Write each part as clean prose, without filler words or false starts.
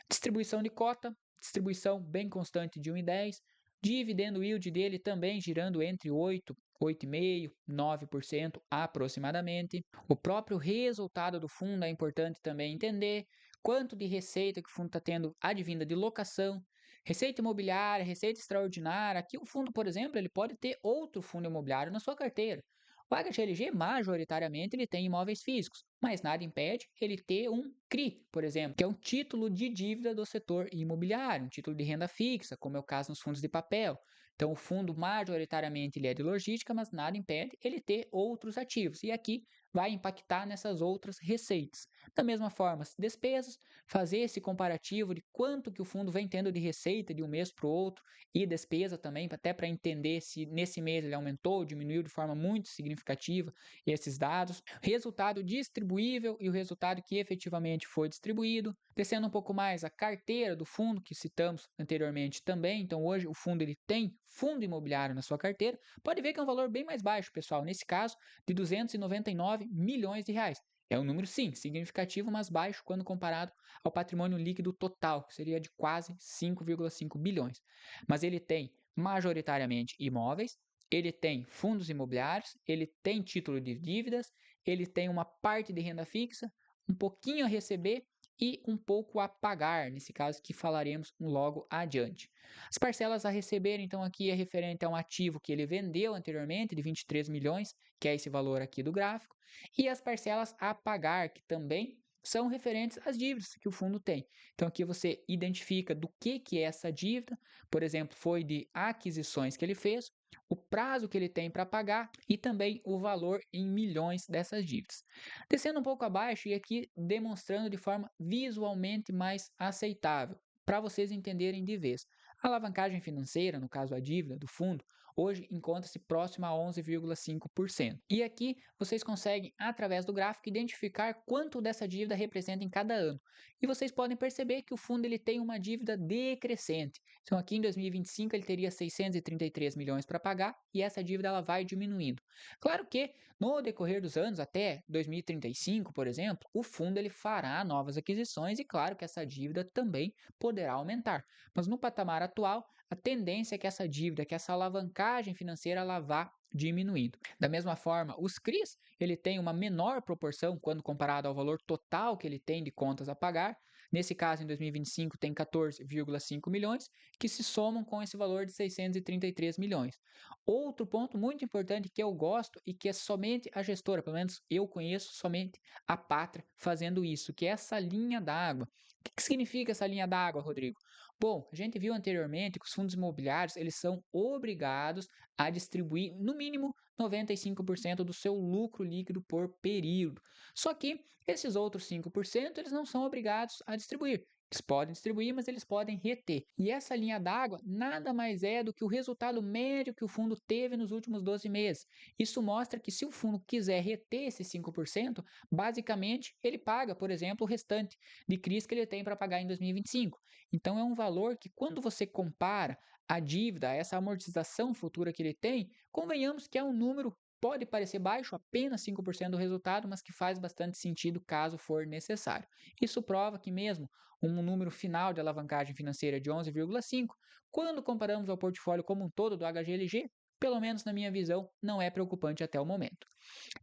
Distribuição de cota, distribuição bem constante de 1,10. Dividendo yield dele também girando entre 8, 8,5%, 9% aproximadamente. O próprio resultado do fundo é importante também entender. Quanto de receita que o fundo está tendo advinda de locação, receita imobiliária, receita extraordinária. Aqui o fundo, por exemplo, ele pode ter outro fundo imobiliário na sua carteira. O HGLG, majoritariamente, ele tem imóveis físicos, mas nada impede ele ter um CRI, por exemplo, que é um título de dívida do setor imobiliário, um título de renda fixa, como é o caso nos fundos de papel. Então, o fundo, majoritariamente, ele é de logística, mas nada impede ele ter outros ativos. E aqui vai impactar nessas outras receitas. Da mesma forma, as despesas, fazer esse comparativo de quanto que o fundo vem tendo de receita de um mês para o outro e despesa também, até para entender se nesse mês ele aumentou ou diminuiu de forma muito significativa esses dados. Resultado distribuível e o resultado que efetivamente foi distribuído. Descendo um pouco mais, a carteira do fundo que citamos anteriormente também. Então, hoje o fundo ele tem fundo imobiliário na sua carteira. Pode ver que é um valor bem mais baixo, pessoal. Nesse caso, de 299 milhões de reais. É um número, sim, significativo, mas baixo quando comparado ao patrimônio líquido total, que seria de quase 5,5 bilhões. Mas ele tem majoritariamente imóveis, ele tem fundos imobiliários, ele tem título de dívidas, ele tem uma parte de renda fixa, um pouquinho a receber e um pouco a pagar, nesse caso que falaremos logo adiante. As parcelas a receber, então, aqui é referente a um ativo que ele vendeu anteriormente, de 23 milhões, que é esse valor aqui do gráfico, e as parcelas a pagar, que também são referentes às dívidas que o fundo tem. Então, aqui você identifica do que é essa dívida, por exemplo, foi de aquisições que ele fez, o prazo que ele tem para pagar e também o valor em milhões dessas dívidas. Descendo um pouco abaixo e aqui demonstrando de forma visualmente mais aceitável, para vocês entenderem de vez. A alavancagem financeira, no caso a dívida do fundo, hoje encontra-se próxima a 11,5%. E aqui vocês conseguem, através do gráfico, identificar quanto dessa dívida representa em cada ano. E vocês podem perceber que o fundo ele tem uma dívida decrescente. Então aqui em 2025 ele teria 633 milhões para pagar e essa dívida ela vai diminuindo. Claro que no decorrer dos anos, até 2035, por exemplo, o fundo ele fará novas aquisições e claro que essa dívida também poderá aumentar. Mas no patamar atual, a tendência é que essa dívida, que essa alavancagem financeira, ela vá diminuindo. Da mesma forma, os CRIs, ele tem uma menor proporção quando comparado ao valor total que ele tem de contas a pagar. Nesse caso, em 2025, tem 14,5 milhões, que se somam com esse valor de 633 milhões. Outro ponto muito importante que eu gosto e que é somente a gestora, pelo menos eu conheço somente a Pátria fazendo isso, que é essa linha d'água. O que significa essa linha d'água, Rodrigo? Bom, a gente viu anteriormente que os fundos imobiliários eles são obrigados a distribuir no mínimo 95% do seu lucro líquido por período. Só que esses outros 5% eles não são obrigados a distribuir. Eles podem distribuir, mas eles podem reter. E essa linha d'água nada mais é do que o resultado médio que o fundo teve nos últimos 12 meses. Isso mostra que se o fundo quiser reter esses 5%, basicamente ele paga, por exemplo, o restante de CRIs que ele tem para pagar em 2025. Então é um valor que quando você compara a dívida, essa amortização futura que ele tem, convenhamos que é um número pode parecer baixo, apenas 5% do resultado, mas que faz bastante sentido caso for necessário. Isso prova que mesmo um número final de alavancagem financeira de 11,5, quando comparamos ao portfólio como um todo do HGLG, pelo menos na minha visão, não é preocupante até o momento.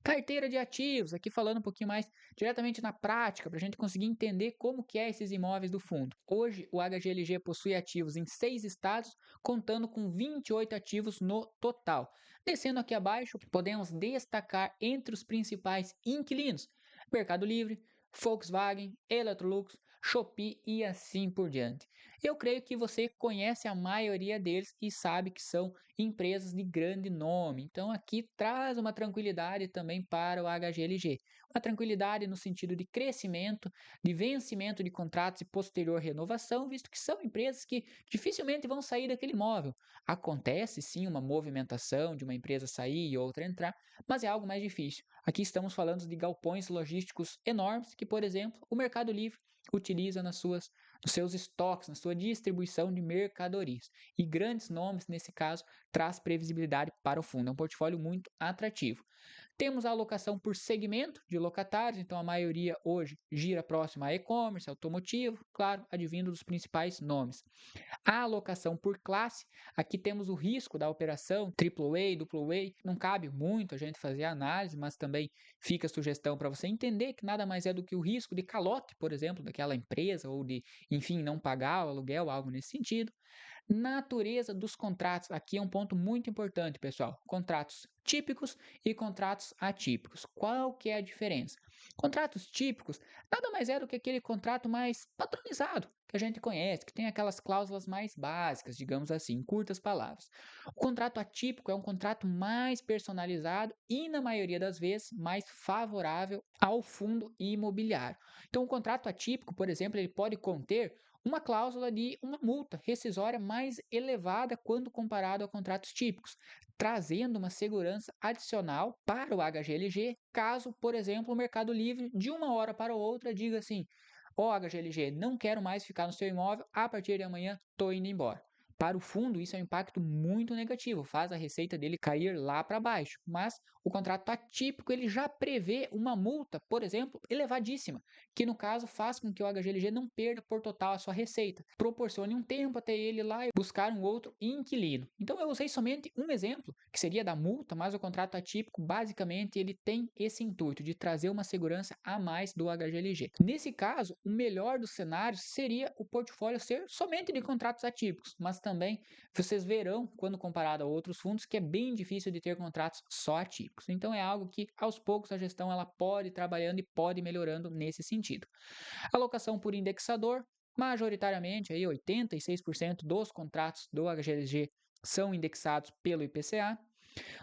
Carteira de ativos, aqui falando um pouquinho mais diretamente na prática, para a gente conseguir entender como que é esses imóveis do fundo. Hoje, o HGLG possui ativos em 6 estados, contando com 28 ativos no total. Descendo aqui abaixo, podemos destacar entre os principais inquilinos, Mercado Livre, Volkswagen, Electrolux, Shopee e assim por diante. Eu creio que você conhece a maioria deles e sabe que são empresas de grande nome. Então aqui traz uma tranquilidade também para o HGLG. Uma tranquilidade no sentido de crescimento, de vencimento de contratos e posterior renovação, visto que são empresas que dificilmente vão sair daquele imóvel. Acontece sim uma movimentação de uma empresa sair e outra entrar, mas é algo mais difícil. Aqui estamos falando de galpões logísticos enormes que, por exemplo, o Mercado Livre utiliza nos seus estoques, na sua distribuição de mercadorias. E grandes nomes, nesse caso, traz previsibilidade para o fundo. É um portfólio muito atrativo. Temos a alocação por segmento de locatários, então a maioria hoje gira próximo a e-commerce, automotivo, claro, advindo dos principais nomes. A alocação por classe, aqui temos o risco da operação AAA, AA, não cabe muito a gente fazer a análise, mas também fica a sugestão para você entender que nada mais é do que o risco de calote, por exemplo, daquela empresa ou de, enfim, não pagar o aluguel, algo nesse sentido. Natureza dos contratos, aqui é um ponto muito importante, pessoal. Contratos típicos e contratos atípicos. Qual que é a diferença? Contratos típicos nada mais é do que aquele contrato mais padronizado, que a gente conhece, que tem aquelas cláusulas mais básicas, digamos assim, em curtas palavras. O contrato atípico é um contrato mais personalizado e, na maioria das vezes, mais favorável ao fundo imobiliário. Então, o contrato atípico, por exemplo, ele pode conter uma cláusula de uma multa rescisória mais elevada quando comparado a contratos típicos, trazendo uma segurança adicional para o HGLG, caso, por exemplo, o Mercado Livre, de uma hora para outra, diga assim: ó, HGLG, não quero mais ficar no seu imóvel, a partir de amanhã estou indo embora. Para o fundo, isso é um impacto muito negativo, faz a receita dele cair lá para baixo. Mas o contrato atípico ele já prevê uma multa, por exemplo, elevadíssima, que no caso faz com que o HGLG não perda por total a sua receita, proporcione um tempo até ele ir lá e buscar um outro inquilino. Então eu usei somente um exemplo, que seria da multa, mas o contrato atípico basicamente ele tem esse intuito de trazer uma segurança a mais do HGLG. Nesse caso, o melhor dos cenários seria o portfólio ser somente de contratos atípicos, mas também vocês verão, quando comparado a outros fundos, que é bem difícil de ter contratos só atípicos. Então é algo que aos poucos a gestão ela pode ir trabalhando e pode ir melhorando nesse sentido. Alocação por indexador, majoritariamente aí 86% dos contratos do HGLG são indexados pelo IPCA.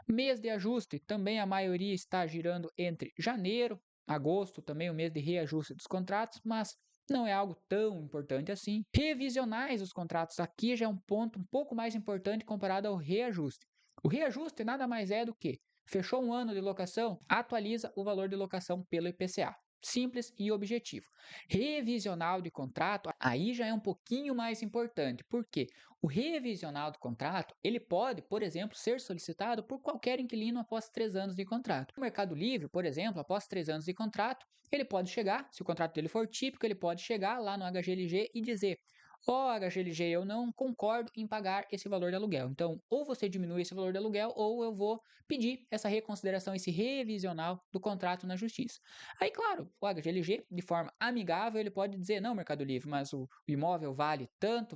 Mês de ajuste, também a maioria está girando entre janeiro, agosto, também o mês de reajuste dos contratos, mas não é algo tão importante assim. Revisionais dos contratos, aqui já é um ponto um pouco mais importante comparado ao reajuste. O reajuste nada mais é do que fechou um ano de locação, atualiza o valor de locação pelo IPCA. Simples e objetivo. Revisional de contrato, aí já é um pouquinho mais importante. Por quê? O revisional do contrato, ele pode, por exemplo, ser solicitado por qualquer inquilino após 3 anos de contrato. No Mercado Livre, por exemplo, após 3 anos de contrato, ele pode chegar, se o contrato dele for típico, ele pode chegar lá no HGLG e dizer: ó, HGLG, eu não concordo em pagar esse valor de aluguel. Então, ou você diminui esse valor de aluguel, ou eu vou pedir essa reconsideração, esse revisional do contrato na justiça. Aí, claro, o HGLG, de forma amigável, ele pode dizer: não, Mercado Livre, mas o imóvel vale tanto,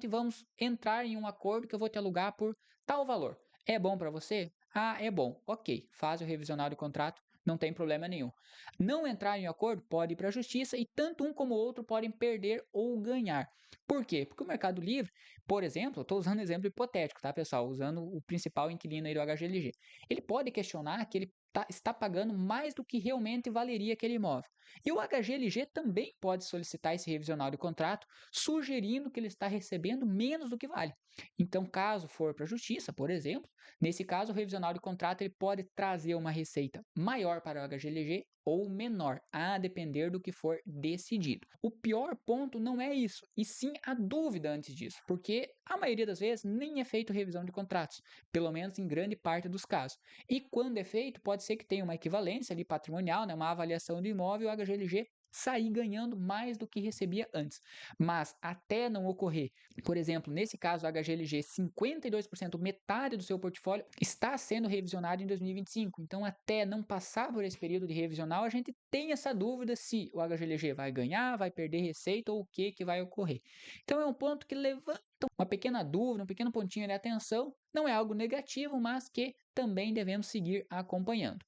e vamos entrar em um acordo que eu vou te alugar por tal valor. É bom para você? Ah, é bom. Ok, faz o revisional do contrato, não tem problema nenhum. Não entrar em acordo pode ir para a justiça e tanto um como o outro podem perder ou ganhar. Por quê? Porque o Mercado Livre, por exemplo, estou usando exemplo hipotético, tá, pessoal? Usando o principal inquilino aí do HGLG. Ele pode questionar que ele está pagando mais do que realmente valeria aquele imóvel. E o HGLG também pode solicitar esse revisional de contrato, sugerindo que ele está recebendo menos do que vale. Então, caso for para a justiça, por exemplo, nesse caso, o revisional de contrato ele pode trazer uma receita maior para o HGLG ou menor, a depender do que for decidido. O pior ponto não é isso, e sim a dúvida antes disso, porque a maioria das vezes nem é feito revisão de contratos, pelo menos em grande parte dos casos. E quando é feito, pode ser que tenha uma equivalência ali patrimonial, né, uma avaliação do imóvel, o HGLG sair ganhando mais do que recebia antes. Mas até não ocorrer, por exemplo, nesse caso, o HGLG, 52%, metade do seu portfólio, está sendo revisionado em 2025. Então, até não passar por esse período de revisional, a gente tem essa dúvida se o HGLG vai ganhar, vai perder receita ou o que vai ocorrer. Então, é um ponto que levanta uma pequena dúvida, um pequeno pontinho de atenção. Não é algo negativo, mas que também devemos seguir acompanhando.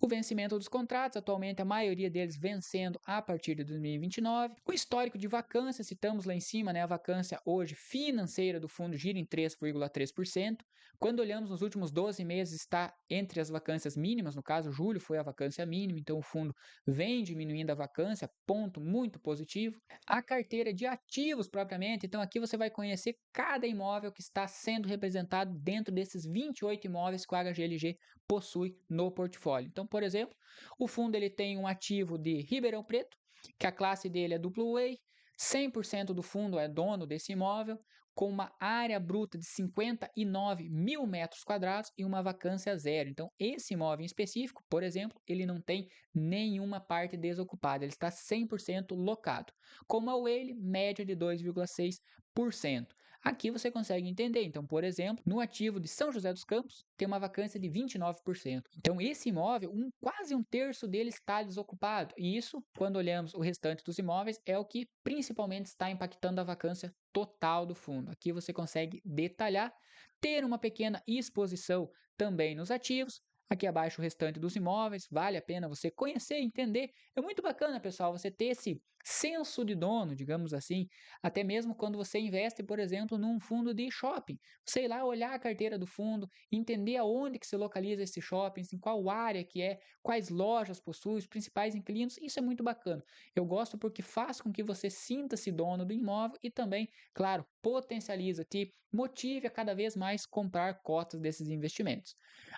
O vencimento dos contratos, atualmente a maioria deles vencendo a partir de 2029. O histórico de vacância, citamos lá em cima, né, a vacância hoje financeira do fundo gira em 3,3%. Quando olhamos nos últimos 12 meses, está entre as vacâncias mínimas, no caso, julho foi a vacância mínima, então o fundo vem diminuindo a vacância, ponto muito positivo. A carteira de ativos propriamente, então aqui você vai conhecer cada imóvel que está sendo representado dentro desses 28 imóveis que o HGLG possui no portfólio. Então, por exemplo, o fundo ele tem um ativo de Ribeirão Preto, que a classe dele é AA, 100% do fundo é dono desse imóvel, com uma área bruta de 59 mil metros quadrados e uma vacância zero. Então, esse imóvel em específico, por exemplo, ele não tem nenhuma parte desocupada, ele está 100% locado, com uma UEL média de 2,6%. Aqui você consegue entender. Então, por exemplo, no ativo de São José dos Campos, tem uma vacância de 29%. Então, esse imóvel, quase um terço dele está desocupado. E isso, quando olhamos o restante dos imóveis, é o que principalmente está impactando a vacância total do fundo. Aqui você consegue detalhar, ter uma pequena exposição também nos ativos. Aqui abaixo o restante dos imóveis, vale a pena você conhecer e entender. É muito bacana, pessoal, você ter esse senso de dono, digamos assim, até mesmo quando você investe, por exemplo, num fundo de shopping. Sei lá, olhar a carteira do fundo, entender aonde que se localiza esse shopping, em qual área que é, quais lojas possui, os principais inquilinos, isso é muito bacana. Eu gosto porque faz com que você sinta-se dono do imóvel e também, claro, potencializa, te motive a cada vez mais comprar cotas desses investimentos.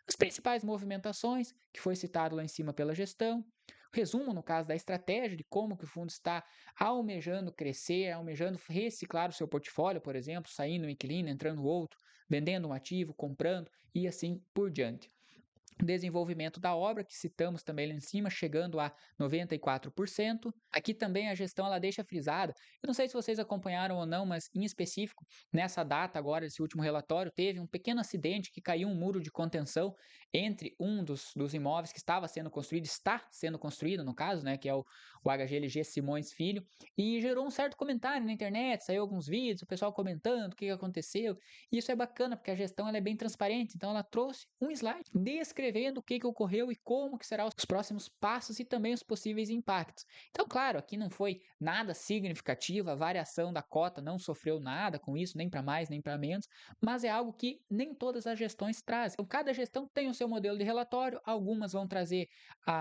As principais movimentações, que foi citado lá em cima pela gestão, resumo no caso da estratégia de como que o fundo está almejando crescer, almejando reciclar o seu portfólio, por exemplo, saindo um inquilino, entrando outro, vendendo um ativo, comprando e assim por diante. Desenvolvimento da obra, que citamos também lá em cima, chegando a 94%. Aqui também a gestão ela deixa frisada. Eu não sei se vocês acompanharam ou não, mas em específico, nessa data agora, esse último relatório, teve um pequeno acidente que caiu um muro de contenção entre um dos imóveis que estava sendo construído, está sendo construído, no caso, né, que é o HGLG Simões Filho, e gerou um certo comentário na internet, saiu alguns vídeos, o pessoal comentando o que aconteceu. E isso é bacana, porque a gestão ela é bem transparente, então ela trouxe um slide descrevendo o que ocorreu e como que serão os próximos passos e também os possíveis impactos. Então, claro, aqui não foi nada significativo, a variação da cota não sofreu nada com isso, nem para mais, nem para menos, mas é algo que nem todas as gestões trazem. Então, cada gestão tem o seu modelo de relatório, algumas vão trazer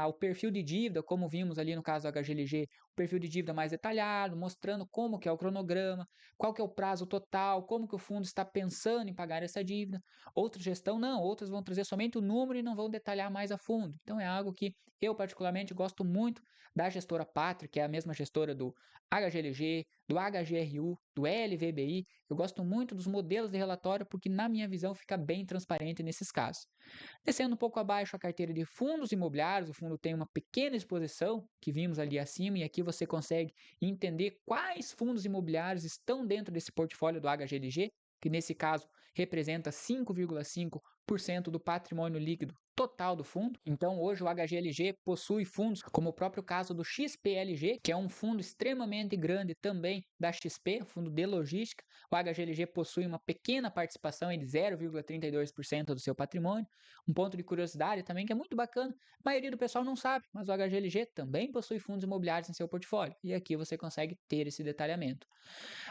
o perfil de dívida, como vimos ali no caso do HGLG, o perfil de dívida mais detalhado, mostrando como que é o cronograma, qual que é o prazo total, como que o fundo está pensando em pagar essa dívida. Outra gestão não, outras vão trazer somente o número e não vão detalhar mais a fundo. Então é algo que eu particularmente gosto muito da gestora Pátria, que é a mesma gestora do HGLG, do HGRU, do LVBI. Eu gosto muito dos modelos de relatório porque na minha visão fica bem transparente nesses casos. Descendo um pouco abaixo a carteira de fundos imobiliários, o fundo tem uma pequena exposição que vimos ali acima e aqui você consegue entender quais fundos imobiliários estão dentro desse portfólio do HGLG, que nesse caso representa 5,5% do patrimônio líquido total do fundo. Então, hoje o HGLG possui fundos, como o próprio caso do XPLG, que é um fundo extremamente grande também da XP, fundo de logística. O HGLG possui uma pequena participação de 0,32% do seu patrimônio. Um ponto de curiosidade também que é muito bacana, a maioria do pessoal não sabe, mas o HGLG também possui fundos imobiliários em seu portfólio. E aqui você consegue ter esse detalhamento.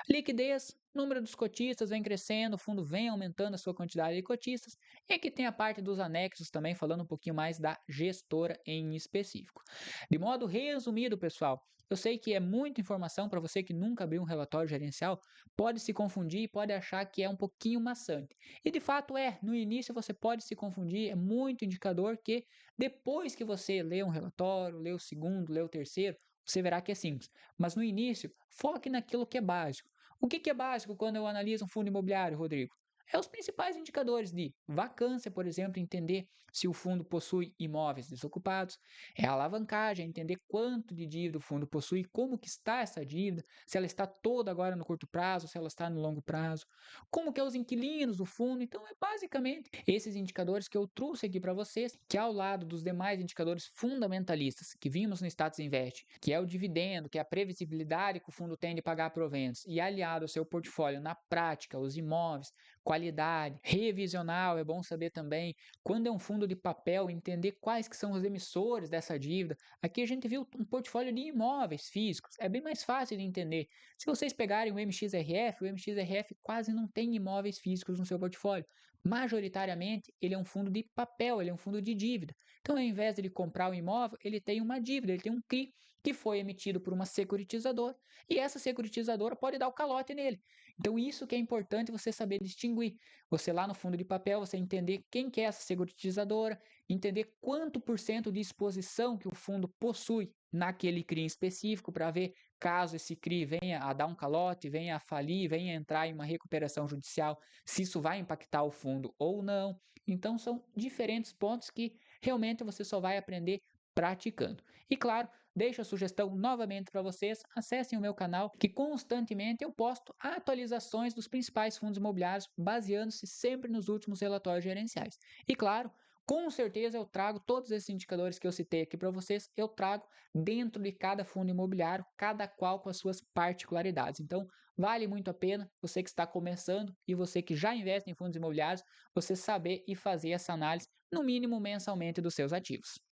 Liquidez, número dos cotistas vem crescendo, o fundo vem aumentando a sua quantidade de cotistas. E aqui tem a parte dos anexos também, falando um pouquinho mais da gestora em específico. De modo resumido, pessoal, eu sei que é muita informação para você que nunca abriu um relatório gerencial, pode se confundir e pode achar que é um pouquinho maçante. E de fato é, no início você pode se confundir, é muito indicador que depois que você lê um relatório, lê o segundo, lê o terceiro, você verá que é simples. Mas no início, foque naquilo que é básico. O que é básico quando eu analiso um fundo imobiliário, Rodrigo? É os principais indicadores de vacância, por exemplo, entender se o fundo possui imóveis desocupados, é a alavancagem, entender quanto de dívida o fundo possui, como que está essa dívida, se ela está toda agora no curto prazo, se ela está no longo prazo, como que é os inquilinos do fundo. Então, é basicamente esses indicadores que eu trouxe aqui para vocês, que ao lado dos demais indicadores fundamentalistas que vimos no Status Invest, que é o dividendo, que é a previsibilidade que o fundo tem de pagar proventos, e aliado ao seu portfólio na prática, os imóveis, qualidade, revisional, é bom saber também quando é um fundo de papel, entender quais que são os emissores dessa dívida. Aqui a gente viu um portfólio de imóveis físicos, é bem mais fácil de entender. Se vocês pegarem o MXRF quase não tem imóveis físicos no seu portfólio. Majoritariamente, ele é um fundo de papel, ele é um fundo de dívida. Então, ao invés de ele comprar um imóvel, ele tem uma dívida, ele tem um CRI que foi emitido por uma securitizadora e essa securitizadora pode dar o calote nele. Então, isso que é importante você saber distinguir. Você lá no fundo de papel, você entender quem que é essa securitizadora, entender quanto por cento de exposição que o fundo possui naquele CRI específico para ver caso esse CRI venha a dar um calote, venha a falir, venha a entrar em uma recuperação judicial, se isso vai impactar o fundo ou não. Então, são diferentes pontos que realmente você só vai aprender praticando. E claro, deixo a sugestão novamente para vocês, acessem o meu canal, que constantemente eu posto atualizações dos principais fundos imobiliários, baseando-se sempre nos últimos relatórios gerenciais. E claro, com certeza eu trago todos esses indicadores que eu citei aqui para vocês, eu trago dentro de cada fundo imobiliário, cada qual com as suas particularidades. Então, vale muito a pena você que está começando e você que já investe em fundos imobiliários, você saber e fazer essa análise, no mínimo mensalmente, dos seus ativos.